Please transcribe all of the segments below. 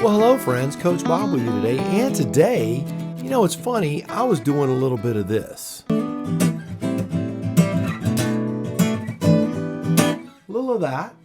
Well, hello friends, Coach Bob with you today, and today, you know, it's funny, I was doing a little bit of this. A little of that.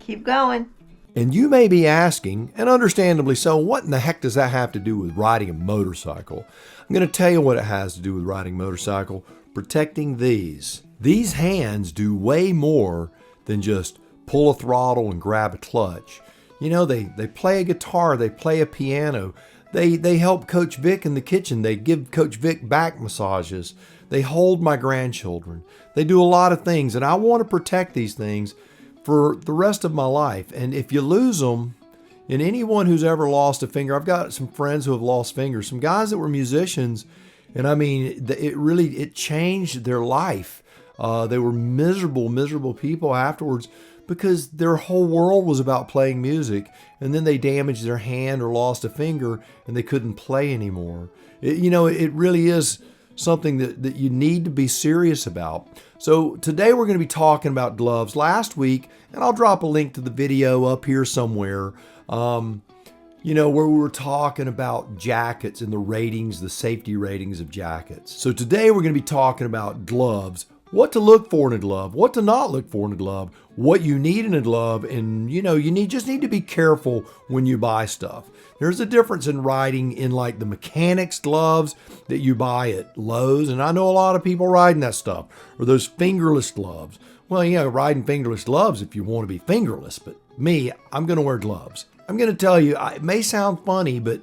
Keep going. And you may be asking, and understandably so, what in the heck does that have to do with riding a motorcycle? I'm going to tell you what it has to do with riding a motorcycle. Protecting these. These hands do way more than just pull a throttle and grab a clutch. You know, they play a guitar, they play a piano, they help Coach Vic in the kitchen, they give Coach Vic back massages, they hold my grandchildren. They do a lot of things, and I want to protect these things for the rest of my life. And if you lose them, and anyone who's ever lost a finger, I've got some friends who have lost fingers, some guys that were musicians, and I mean, it changed their life. They were miserable people afterwards because their whole world was about playing music, and then they damaged their hand or lost a finger and they couldn't play anymore. It really is something that you need to be serious about. So today we're going to be talking about gloves. Last week, and I'll drop a link to the video up here somewhere, where we were talking about jackets and the ratings, the safety ratings of jackets. So today we're going to be talking about gloves, what to look for in a glove, what to not look for in a glove, what you need in a glove, and you just need to be careful when you buy stuff. There's a difference in riding in like the mechanics gloves that you buy at Lowe's, and I know a lot of people riding that stuff, or those fingerless gloves. Well, riding fingerless gloves if you want to be fingerless, but me, I'm going to wear gloves. I'm going to tell you, it may sound funny, but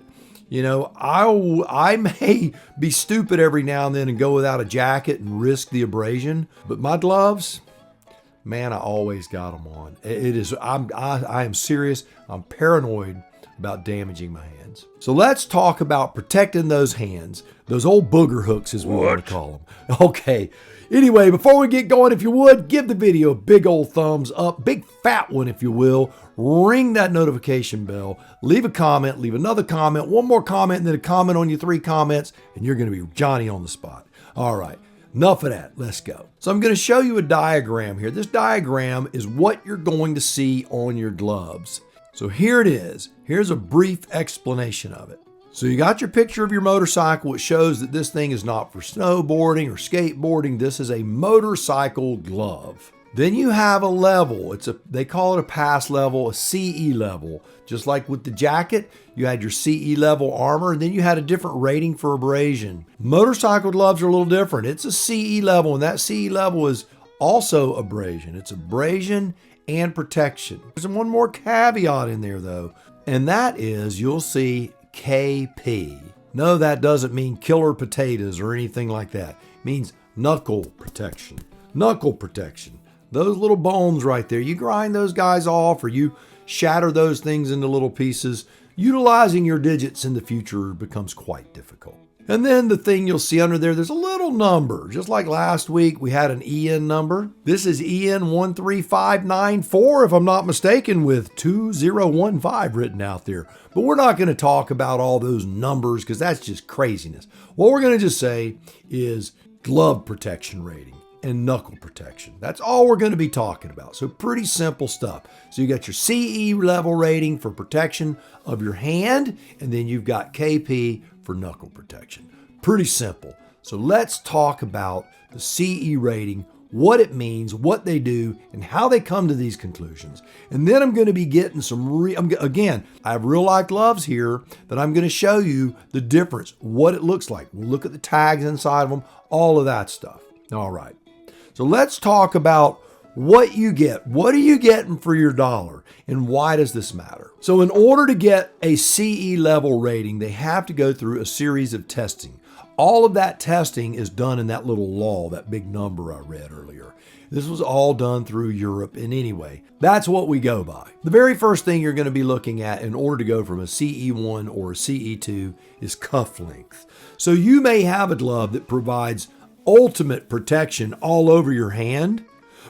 I may be stupid every now and then and go without a jacket and risk the abrasion, but my gloves, man, I always got them on. I am serious. I'm paranoid about damaging my hands. So let's talk about protecting those hands, those old booger hooks as we want to call them. Okay. Anyway, before we get going, if you would, give the video a big old thumbs up, big fat one if you will. Ring that notification bell, leave a comment, leave another comment, one more comment, and then a comment on your 3 comments, and you're going to be Johnny on the spot. All right, enough of that. Let's go. So I'm going to show you a diagram here. This diagram is what you're going to see on your gloves. So here it is. Here's a brief explanation of it. So you got your picture of your motorcycle, which shows that this thing is not for snowboarding or skateboarding. This is a motorcycle glove. Then you have a level. They call it a pass level, a CE level. Just like with the jacket, you had your CE level armor, and then you had a different rating for abrasion. Motorcycle gloves are a little different. It's a CE level, and that CE level is also abrasion. It's abrasion and protection. There's one more caveat in there though, and that is you'll see KP. No, that doesn't mean killer potatoes or anything like that. It means knuckle protection. Knuckle protection. Those little bones right there, you grind those guys off or you shatter those things into little pieces. Utilizing your digits in the future becomes quite difficult. And then the thing you'll see under there's a little number. Just like last week, we had an EN number. This is EN 13594, if I'm not mistaken, with 2015 written out there. But we're not going to talk about all those numbers because that's just craziness. What we're going to just say is glove protection rating and knuckle protection. That's all we're going to be talking about. So pretty simple stuff. So you got your CE level rating for protection of your hand, and then you've got KP for knuckle protection. Pretty simple. So let's talk about the CE rating, what it means, what they do, and how they come to these conclusions. And then I'm going to be getting again, I have real life gloves here that I'm going to show you the difference, what it looks like. We'll look at the tags inside of them, all of that stuff. All right. So let's talk about what you get. What are you getting for your dollar? And why does this matter? So in order to get a CE level rating, they have to go through a series of testing. All of that testing is done in that little law, that big number I read earlier. This was all done through Europe, and anyway, that's what we go by. The very first thing you're going to be looking at in order to go from a CE1 or a CE2 is cuff length. So you may have a glove that provides ultimate protection all over your hand,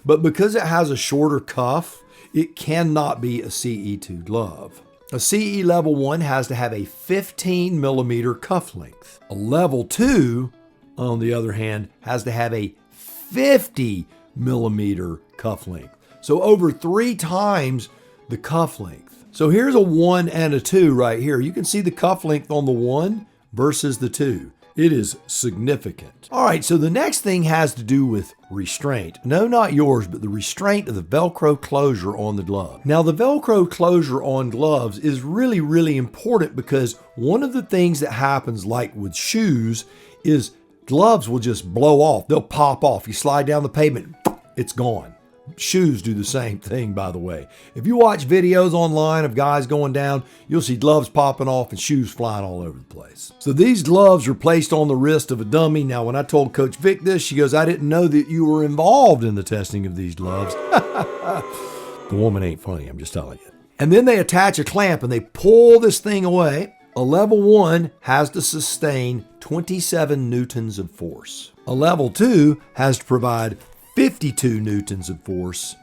but because it has a shorter cuff, it cannot be a CE2 glove. A CE level 1 has to have a 15 millimeter cuff length. A level 2, on the other hand, has to have a 50 millimeter cuff length. So over 3 times the cuff length. So here's a 1 and a 2 right here. You can see the cuff length on the 1 versus the 2. It is significant. All right, so the next thing has to do with restraint. No, not yours, but the restraint of the Velcro closure on the glove. Now, the Velcro closure on gloves is really, really important because one of the things that happens, like with shoes, is gloves will just blow off. They'll pop off. You slide down the pavement, it's gone. Shoes do the same thing, by the way. If you watch videos online of guys going down, you'll see gloves popping off and shoes flying all over the place. So these gloves are placed on the wrist of a dummy. Now, when I told Coach Vic this, she goes, I didn't know that you were involved in the testing of these gloves. The woman ain't funny, I'm just telling you. And then they attach a clamp and they pull this thing away. A level 1 has to sustain 27 newtons of force. A level 2 has to provide 52 newtons of force,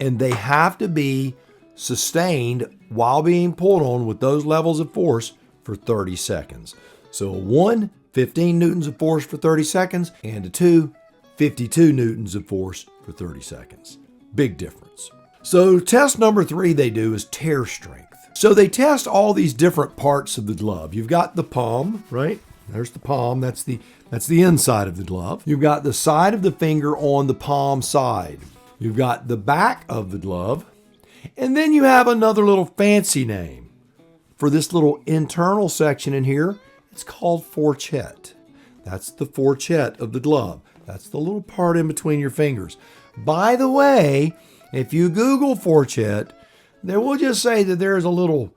and they have to be sustained while being pulled on with those levels of force for 30 seconds. So a 1, 15 newtons of force for 30 seconds, and a 2, 52 newtons of force for 30 seconds. Big difference. So test number 3 they do is tear strength. So they test all these different parts of the glove. You've got the palm, right? There's the palm, that's the inside of the glove. You've got the side of the finger on the palm side. You've got the back of the glove. And then you have another little fancy name for this little internal section in here. It's called fourchette. That's the fourchette of the glove. That's the little part in between your fingers. By the way, if you Google fourchette, they will just say that there's a little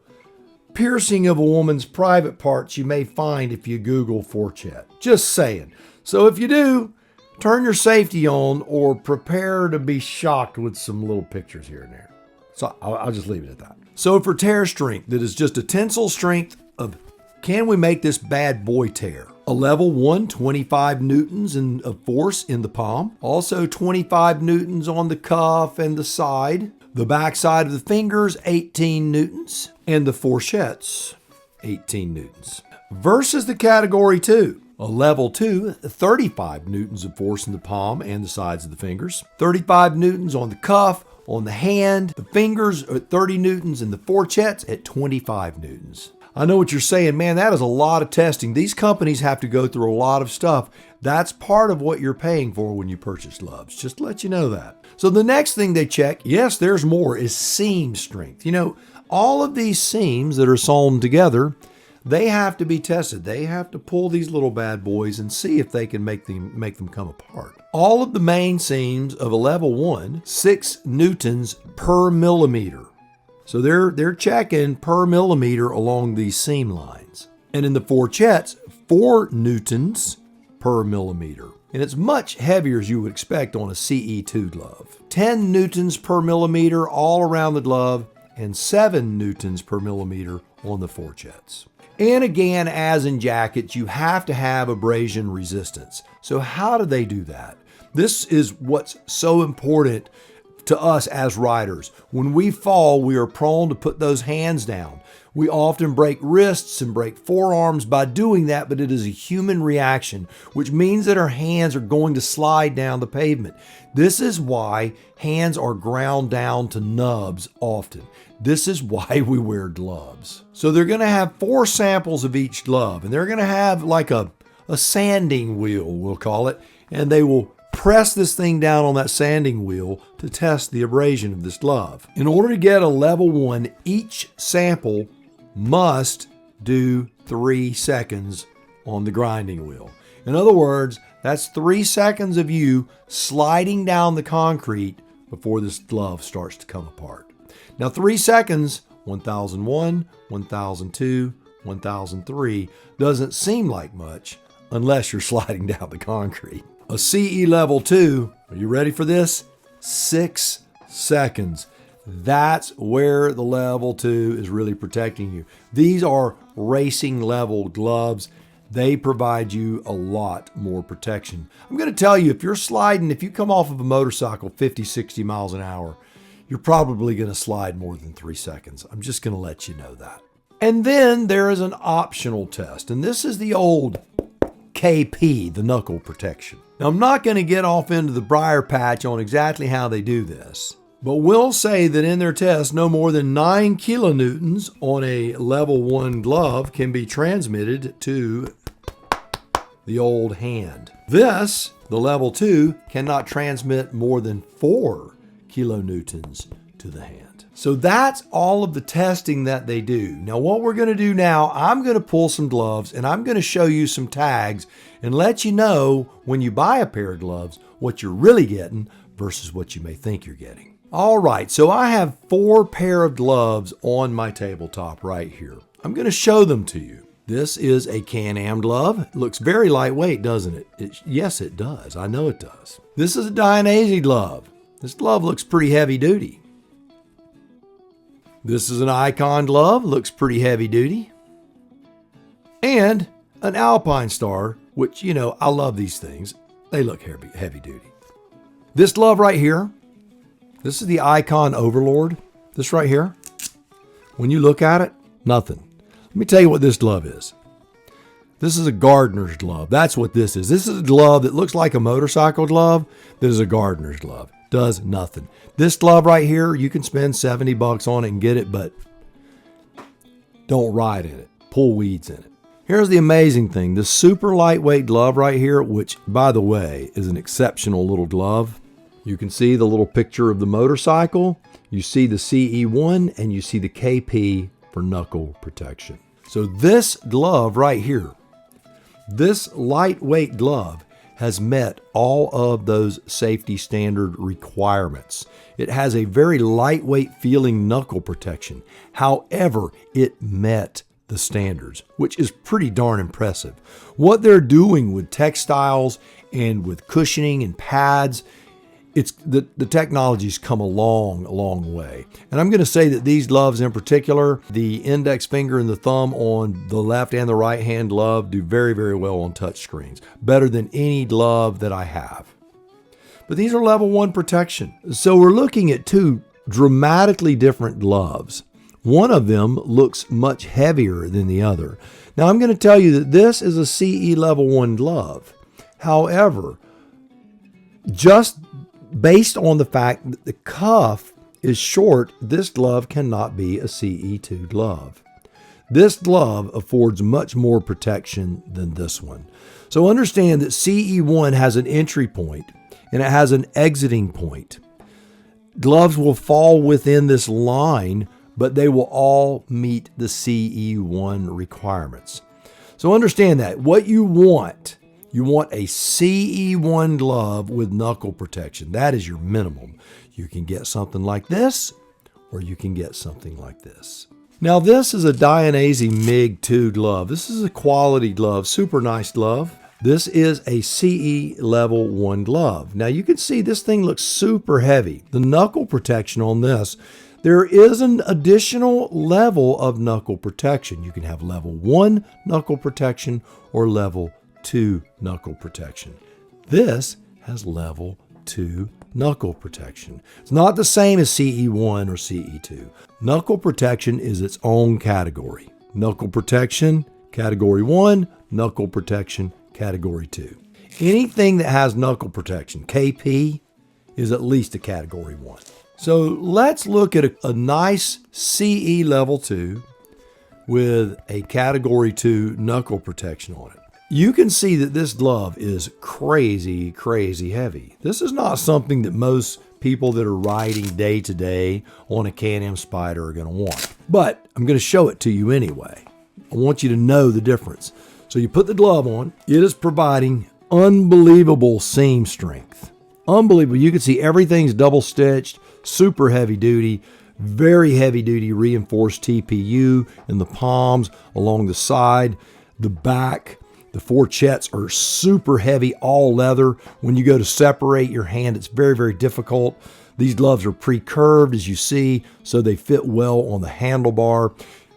piercing of a woman's private parts you may find if you Google fourchette. Just saying. So if you do, turn your safety on or prepare to be shocked with some little pictures here and there. So I'll just leave it at that. So for tear strength, that is just a tensile strength of, can we make this bad boy tear? A level 1, 25 newtons of force in the palm. Also 25 newtons on the cuff and the side. The back side of the fingers, 18 newtons. And the fourchettes, 18 newtons. Versus the category 2. A level 2, 35 newtons of force in the palm and the sides of the fingers. 35 newtons on the cuff, on the hand. The fingers are at 30 newtons and the fourchettes at 25 newtons. I know what you're saying, man, that is a lot of testing. These companies have to go through a lot of stuff. That's part of what you're paying for when you purchase gloves. Just to let you know that. So the next thing they check, yes, there's more, is seam strength. You know, all of these seams that are sewn together, they have to be tested. They have to pull these little bad boys and see if they can make them come apart. All of the main seams of a level 1, 6 newtons per millimeter. So they're checking per millimeter along these seam lines. And in the fourchettes, 4 newtons per millimeter. And it's much heavier as you would expect on a CE2 glove. 10 newtons per millimeter all around the glove and 7 newtons per millimeter on the fourchettes. And again, as in jackets, you have to have abrasion resistance. So how do they do that? This is what's so important to us as riders. When we fall, we are prone to put those hands down. We often break wrists and break forearms by doing that, but it is a human reaction, which means that our hands are going to slide down the pavement. This is why hands are ground down to nubs often. This is why we wear gloves. So they're going to have 4 samples of each glove, and they're going to have like a sanding wheel, we'll call it, and they will press this thing down on that sanding wheel to test the abrasion of this glove. In order to get a level 1, each sample must do 3 seconds on the grinding wheel. In other words, that's 3 seconds of you sliding down the concrete before this glove starts to come apart. Now 3 seconds, 1001, 1002, 1003, doesn't seem like much unless you're sliding down the concrete. A CE level 2, are you ready for this? 6 seconds. That's where the level 2 is really protecting you. These are racing level gloves. They provide you a lot more protection. I'm going to tell you, if you're sliding, if you come off of a motorcycle 50, 60 miles an hour, you're probably going to slide more than 3 seconds. I'm just going to let you know that. And then there is an optional test, and this is the old KP, the knuckle protection. Now, I'm not going to get off into the briar patch on exactly how they do this, but we'll say that in their test, no more than 9 kilonewtons on a level 1 glove can be transmitted to the old hand. This, the level 2, cannot transmit more than 4 kilonewtons to the hand. So that's all of the testing that they do. Now what we're going to do now, I'm going to pull some gloves and I'm going to show you some tags and let you know when you buy a pair of gloves what you're really getting versus what you may think you're getting. All right, so I have 4 pair of gloves on my tabletop right here. I'm going to show them to you. This is a Can-Am glove. It looks very lightweight, doesn't it? Yes, it does. I know it does. This is a Tallahassee glove. This glove looks pretty heavy duty. This is an Icon glove, looks pretty heavy duty. And an Alpine Star, which, you know, I love these things. They look heavy duty. This glove right here, this is the Icon Overlord. This right here, when you look at it, nothing. Let me tell you what this glove is. This is a gardener's glove. That's what this is. This is a glove that looks like a motorcycle glove that is a gardener's glove. Does nothing. This glove right here, you can spend $70 on it and get it, but don't ride in it. Pull weeds in it. Here's the amazing thing. This super lightweight glove right here, which, by the way, is an exceptional little glove. You can see the little picture of the motorcycle. You see the CE1 and you see the KP for knuckle protection. So this glove right here, this lightweight glove has met all of those safety standard requirements. It has a very lightweight feeling knuckle protection. However, it met the standards, which is pretty darn impressive. What they're doing with textiles and with cushioning and pads, it's the technology's come a long way. And I'm going to say that these gloves in particular, the index finger and the thumb on the left and the right hand glove do very well on touch screens. Better than any glove that I have. But these are level 1 protection. So we're looking at 2 dramatically different gloves. One of them looks much heavier than the other. Now I'm going to tell you that this is a CE level 1 glove. However, just based on the fact that the cuff is short, this glove cannot be a CE2 glove. This glove affords much more protection than this one. So understand that CE1 has an entry point and it has an exiting point. Gloves will fall within this line, but they will all meet the CE1 requirements. So understand that. What you want a CE1 glove with knuckle protection. That is your minimum. You can get something like this, or you can get something like this. Now this is a Tallahassee MiG-2 glove. This is a quality glove, super nice glove. This is a CE level 1 glove. Now you can see this thing looks super heavy. The knuckle protection on this, there is an additional level of knuckle protection. You can have level 1 knuckle protection or level 2 knuckle protection. This has level 2 knuckle protection. It's not the same as CE1 or CE2. Knuckle protection is its own category. Knuckle protection, category 1, knuckle protection, category 2. Anything that has knuckle protection, KP, is at least a category 1. So let's look at a nice CE level 2 with a category 2 knuckle protection on it. You can see that this glove is crazy heavy. This is not something that most people that are riding day to day on a Can-Am Spyder are going to want. But I'm going to show it to you anyway. I want you to know the difference. So you put the glove on. It is providing unbelievable seam strength. Unbelievable. You can see everything's double stitched, super heavy duty, very heavy duty reinforced TPU in the palms, along the side, the back. The fourchettes are super heavy, all leather. When you go to separate your hand, it's very difficult. These gloves are pre-curved, as you see, so they fit well on the handlebar.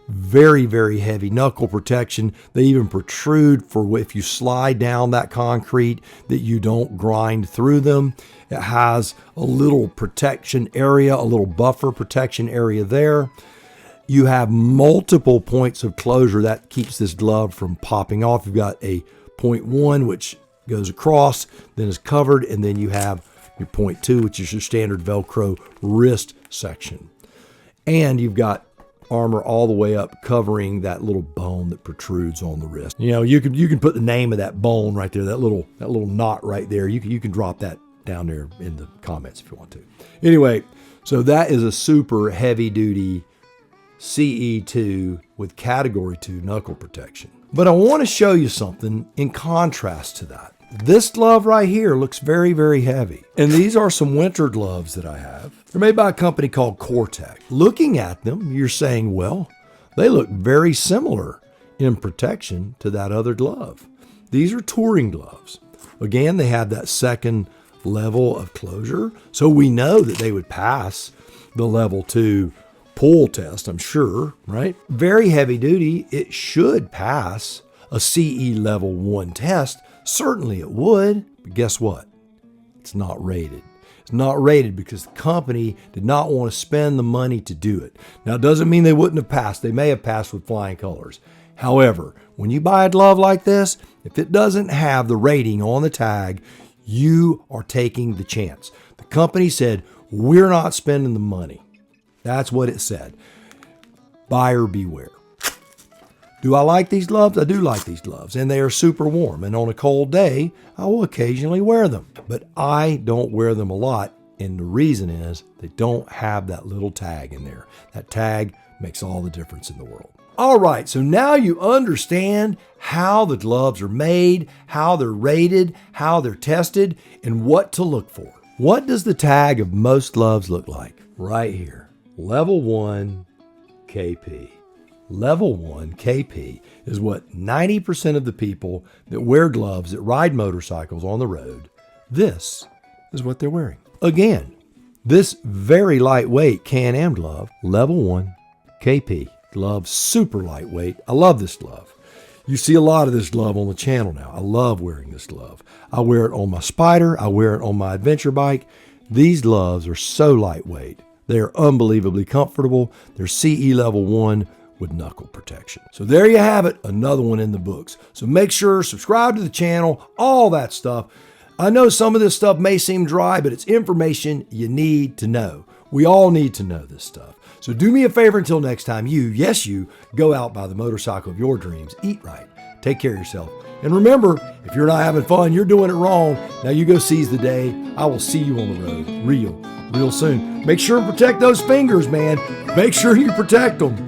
Very heavy knuckle protection. They even protrude for if you slide down that concrete that you don't grind through them. It has a little protection area, a little buffer protection area there. You have multiple points of closure that keeps this glove from popping off. You've got a point 1, which goes across, then is covered, and then you have your point 2, which is your standard Velcro wrist section. And you've got armor all the way up covering that little bone that protrudes on the wrist. You know, you can put the name of that bone right there, that little knot right there. You can drop that down there in the comments if you want to. Anyway, so that is a super heavy duty CE2 with category 2 knuckle protection. But I want to show you something in contrast to that. This glove right here looks very, very heavy. And these are some winter gloves that I have. They're made by a company called Cortec. Looking at them, you're saying, well, they look very similar in protection to that other glove. These are touring gloves. Again, they have that second level of closure. So we know that they would pass the level 2 pull test, I'm sure, right? Very heavy duty. It should pass a CE level 1 test. Certainly it would, but guess what? It's not rated. It's not rated because the company did not want to spend the money to do it. Now, it doesn't mean they wouldn't have passed. They may have passed with flying colors. However, when you buy a glove like this, if it doesn't have the rating on the tag, you are taking the chance. The company said, we're not spending the money. That's what it said. Buyer beware. Do I like these gloves? I do like these gloves, and they are super warm. And on a cold day, I will occasionally wear them. But I don't wear them a lot, and the reason is they don't have that little tag in there. That tag makes all the difference in the world. All right, so now you understand how the gloves are made, how they're rated, how they're tested, and what to look for. What does the tag of most gloves look like? Right here, level 1 KP. Level 1 KP is what 90% of the people that wear gloves that ride motorcycles on the road, this is what they're wearing. Again, this very lightweight Can-Am glove, level 1 KP. Glove, super lightweight. I love this glove. You see a lot of this glove on the channel now. I love wearing this glove. I wear it on my Spyder. I wear it on my adventure bike. These gloves are so lightweight. They are unbelievably comfortable. They're CE level 1 with knuckle protection. So there you have it, another one in the books. So make sure, subscribe to the channel, all that stuff. I know some of this stuff may seem dry, but it's information you need to know. We all need to know this stuff. So do me a favor until next time, yes, you go out by the motorcycle of your dreams. Eat right. Take care of yourself. And remember, if you're not having fun, you're doing it wrong. Now you go seize the day. I will see you on the road real soon. Make sure and protect those fingers, man. Make sure you protect them.